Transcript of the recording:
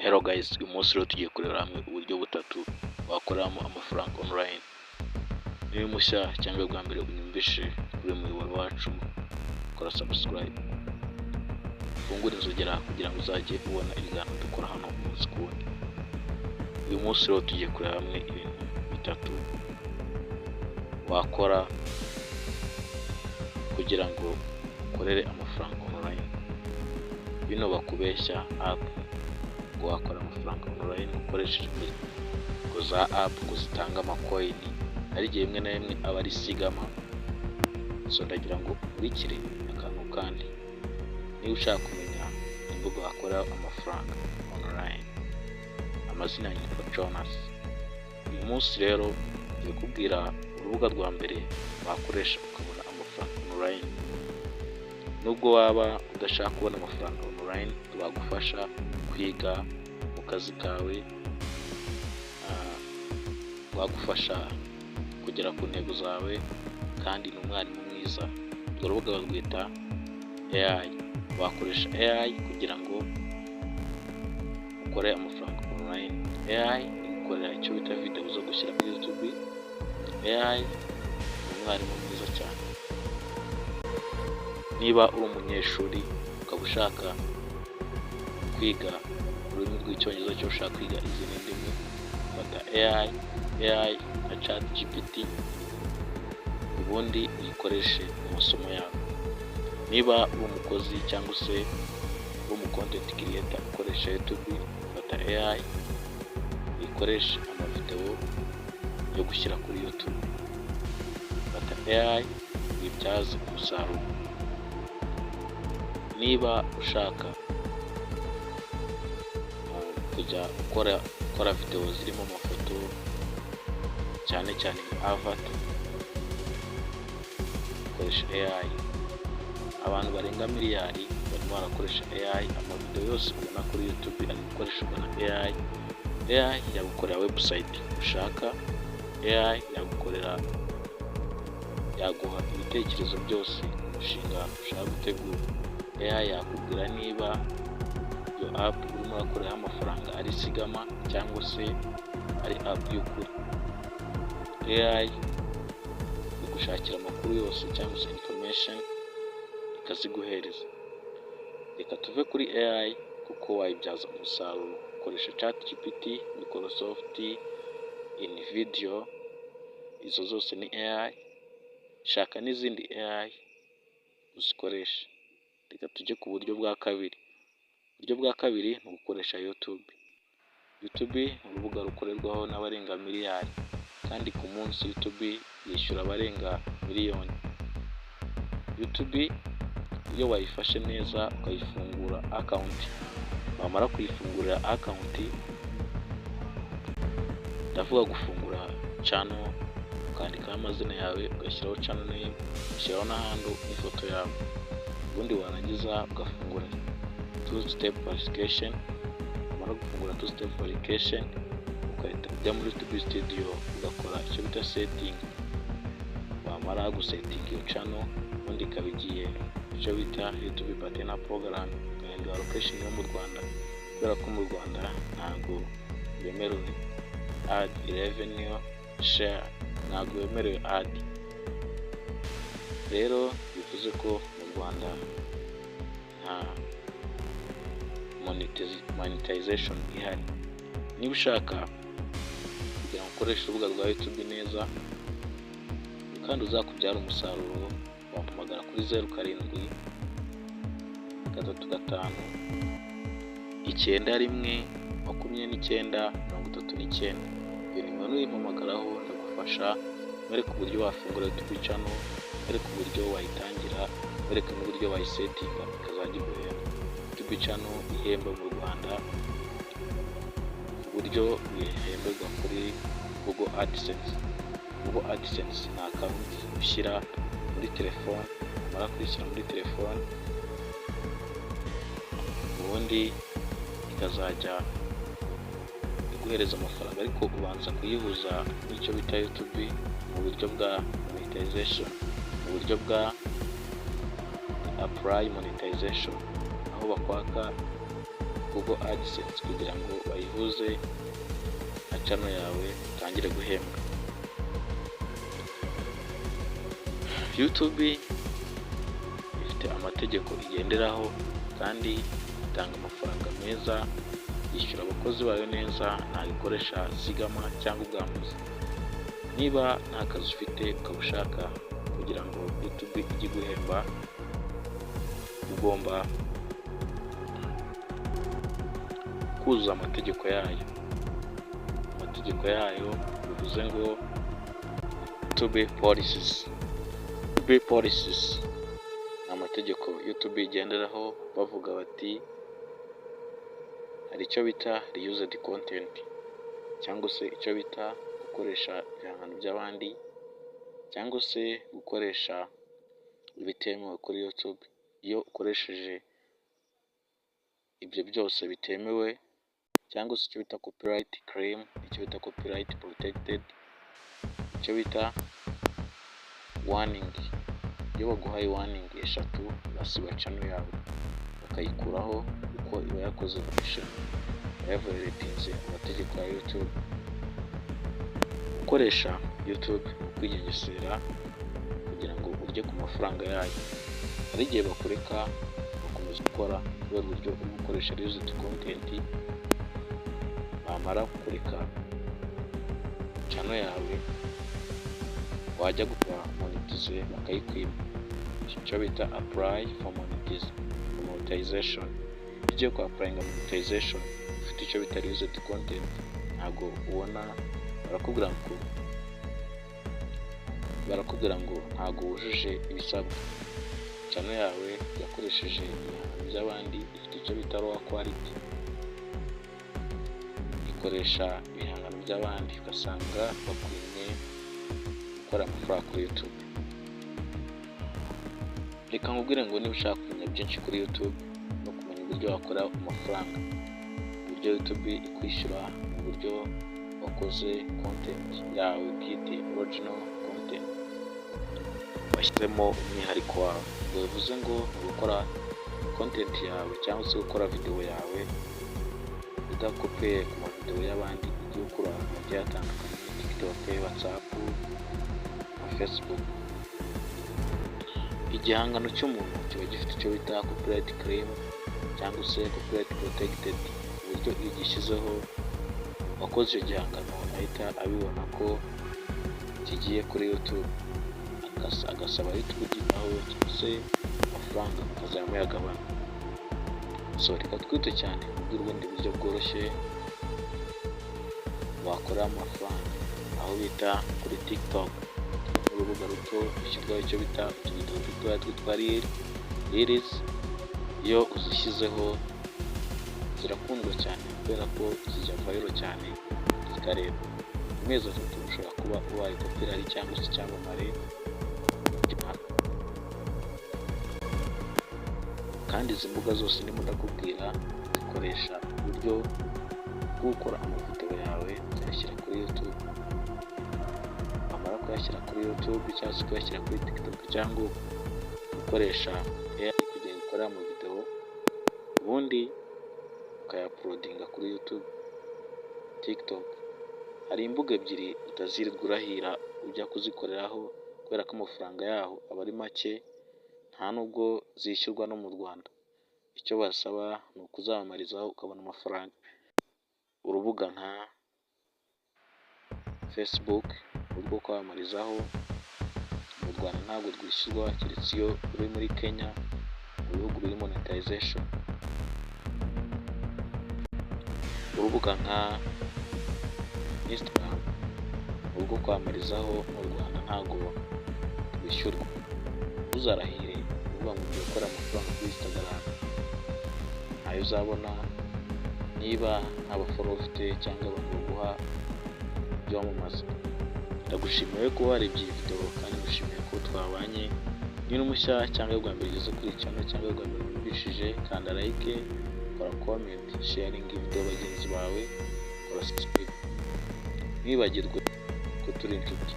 Hello guys, uyu munsi rero tugiye kureba hamwe uburyo butatu wakoramo amafaranga online. Niba mushya cyangwa bwa mbere unyumvishe kuri muyoboro wacu, kora subscribe, fungura inzogera kugira ngo uzajye ubona ibiganiro dukora hano umunsi ku wundi. Uyu munsi rero tugiye kureba hamwe ibintu bitatu wakora kugira ngo ukorere amafaranga online. Bino bakubeshya app ngo wakora amafaranga online ukoresheje ngo za app ngo zitanga amacoin, ari igihe rimwe na rimwe aba ari sigama. So ndagira ngo urikire akantu kandi niba ushaka kumenya imbuga wakora amafaranga online. Amazina yitwa Jonas. Uyu munsi rero ngiye kubwira urubuga rwa mbere wakoresha ukabona amafaranga online. Nubwo waba udashaka kubona amafaranga online, twagufasha kwiga mu kazi kawe, wagufasha kugera ku ntego zawe, kandi ni umwarimu mwiza. Urwo rubuga barwita AI. Wakoresha AI kugira ngo ukore amafaranga online. AI ikorera icyo bita video zo gushyira kuri YouTube. AI ni umwarimu mwiza cyane. Niba uri umunyeshuri ukaba ushaka kwiga ururimi rw'icyongereza cyo ushaka kwiga izindi ndimi, fata AI na ChatGPT ubundi uyikoreshe mu masomo yawe. Niba uri umukozi cyangwa se uri umu content creator ukoresha YouTube, fata AI uyikoreshe amavideo yo gushyira kuri YouTube. Fata AI uyibyaze umusaruro. Niba ushaka kujya ukora video zirimo amafoto cyane cyane avatar, ukoresha AI. Abantu barenga miliyari barimo barakoresha AI. Amavideo yose ubona kuri YouTube ari gukoreshwa na AI. AI yagukorera website ushaka, AI yaguha ibitekerezo byose umushinga ushaka gutegura. AI yakubwira niba iyo app urimo urakoreraho amafaranga ari sigama cyangwa se ari app y'ukuri. AI igushakira amakuru yose cyangwa se information ikaziguhereza. Reka tuve kuri AI kuko wayibyaza umusaruro. Ukoresha ChatGPT, Microsoft, Nvidia, izo zose ni AI. Shaka n'izindi AI uzikoresha. Reka tujye ku buryo bwa kabiri. Uburyo bwa kabiri ni ugukoresha YouTube. YouTube ni urubuga rukorerwaho n'abarenga miliyari, kandi ku munsi YouTube yishyura abarenga miliyoni. YouTube iyo wayifashe neza ukayifungura account, wamara kuyifungurira account, ndavuga gufungura channel, ukandikaho amazina yawe, ugashyiraho channel name, ugashyiraho n'ahandi ifoto yawe. Ubundi warangiza ugafungura two-step verification. Wamara gufungura two-step verification, ugahita ujya muri YouTube studio ugakora icyo bita setting. Wamara gusetting iyo channel, ubundi ikaba igiye icyo bita YouTube partner program, ugahindura location yo mu Rwanda, kubera ko mu Rwanda ntabwo bemerewe ad revenue share, ntabwo bemerewe ad. Rero bivuze ko mu Rwanda nta monetization ihari. Niba ushaka kugira ngo ukoreshe urubuga rwa YouTube neza kandi uzakubyara umusaruro, wampamagara kuri 0735 91 29 39. Iyo nimero nuyimpamagaraho ndagufasha, mwereka uburyo wafungura YouTube channel, mwereka uburyo wayitangira, mwereka n'uburyo wayisetinga ikazajya iguhera. YouTube channel ihemba mu Rwanda uburyo bihemberwa kuri Google AdSense. Google AdSense ni account ushyira muri telefone, umara kuyishyira muri telefone ubundi ikazajya iguhereza amafaranga, ariko ubanza kuyihuza n'icyo bita YouTube mu buryo bwa monetization, mu buryo bwa apply monetization, aho bakwaka Google AdSense kugira ngo bayihuze na channel yawe utangire guhembwa. YouTube ifite amategeko igenderaho kandi itanga amafaranga meza, yishyura abakozi bayo neza, ntabwo ikoresha zigama cyangwa ubwambuzi. Niba nta kazi ufite ukaba ushaka kugira ngo YouTube ijye guhemba, ugomba kuzuza amategeko yayo. Amategeko yayo bivuze ngo YouTube policies. YouTube policies ni amategeko YouTube igenderaho bavuga bati hari icyo bita reused content, cyangwa se icyo bita gukoresha ibihangano by'abandi, cyangwa se gukoresha ibitemewe kuri YouTube. Iyo ukoresheje ibyo byose bitemewe, cyangwa se icyo bita copyright claim, icyo bita copyright protected, icyo bita warning. Iyo baguhaye warning 3 basiba channel yawe bakayikuraho kuko iba yakoze violation, yaviolatinze amategeko ya YouTube. Ukoresha YouTube kwigengesera kugira ngo urye ku mafaranga yayo. Hari igihe bakureka bakomeza gukora kubera uburyo uri gukoresha reused content, bamara kukureka channel yawe wajya gukora monetize bakayikwiba. Icyo bita apply for monetization. Ugiye ku applyinga monetization ufite icyo bita reused content, ntabwo ubona, barakubwira ngo ntabwo wujuje ibisabwa. Channel yawe yakoresheje ibihangano by'abandi, ifite icyo bita low quality, ikoresha ibihangano by'abandi, ugasanga bakwimye gukora amafaranga kuri YouTube. Reka nkubwire ngo niba ushaka kumenya byinshi kuri YouTube no kumenya uburyo wakora amafaranga, uburyo YouTube ikwishyura mu buryo wakoze content yawe bwite, original content, washyizemo umwihariko wawe. Bivuze ngo gukora content yawe cyangwa se gukora video yawe udakopeye ku mavideo y'abandi, ugiye ukora agiye atandukanye, TikTok, WhatsApp, Facebook. Igihangano cy'umuntu kiba gifite icyo bita copyright claim cyangwa se copyright protected, uburyo iyo gishyizeho wakoze icyo gihangano ahita abibona ko kigiye kuri YouTube, agasaba YouTube kugitaho cyangwa se amafaranga akazamuyagabana. So reka twite cyane kubwira ubundi buryo bworoshye wakora amafaranga, aho bita kuri TikTok. Urubuga ruto rushyirwaho icyo bita utuvidewo dutoya twitwa reels. Iyo uzishyizeho zirakundwa cyane kubera ko zijya viral cyane zikareba. Mu mezi 3 ushobora kuba ubaye popirari cyangwa se icyamamare. Kandi izi mbuga zose ndimo ndakubwira zikoresha uburyo bwo gukora amavideo yawe ukayashyira kuri YouTube. Wamara kuyashyira kuri YouTube cyangwa se kuyashyira kuri TikTok cyangwa gukoresha AI kugira ngo ukore amavideo, ubundi ukayaploadinga kuri YouTube, TikTok. Hari imbuga ebyiri utazirirwa urahira ujya kuzikoreraho kubera ko amafaranga yaho aba ari make, nta nubwo zishyurwa no mu Rwanda. Icyo basaba ni ukuzamamarizaho ukabona amafaranga. Urubuga nka Facebook urwo kwamamarizaho mu Rwanda ntabwo rwishyurwa keretse iyo uri muri Kenya, mu bihugu biri monetization. Urubuga nka Instagram urwo kwamamarizaho mu Rwanda ntabwo rwishyurwa. Uzarahire uvuga ngo ugiye gukora amafaranga kuri Instagram, ntayo uzabona niba nta bafollow ufite cyangwa abantu baguha ibyo wamamaza. Ndagushimiye ko warebye iyi video kandi ngushimiye ko twabanye. Niba mushya cyangwa bwa mbere ugeze kuri channel cyangwa bwa mbere wumvishije, kanda like, kora comment, sharing video bagenzi bawe, kora subscribe. Ntibagirwe ko turi inshuti.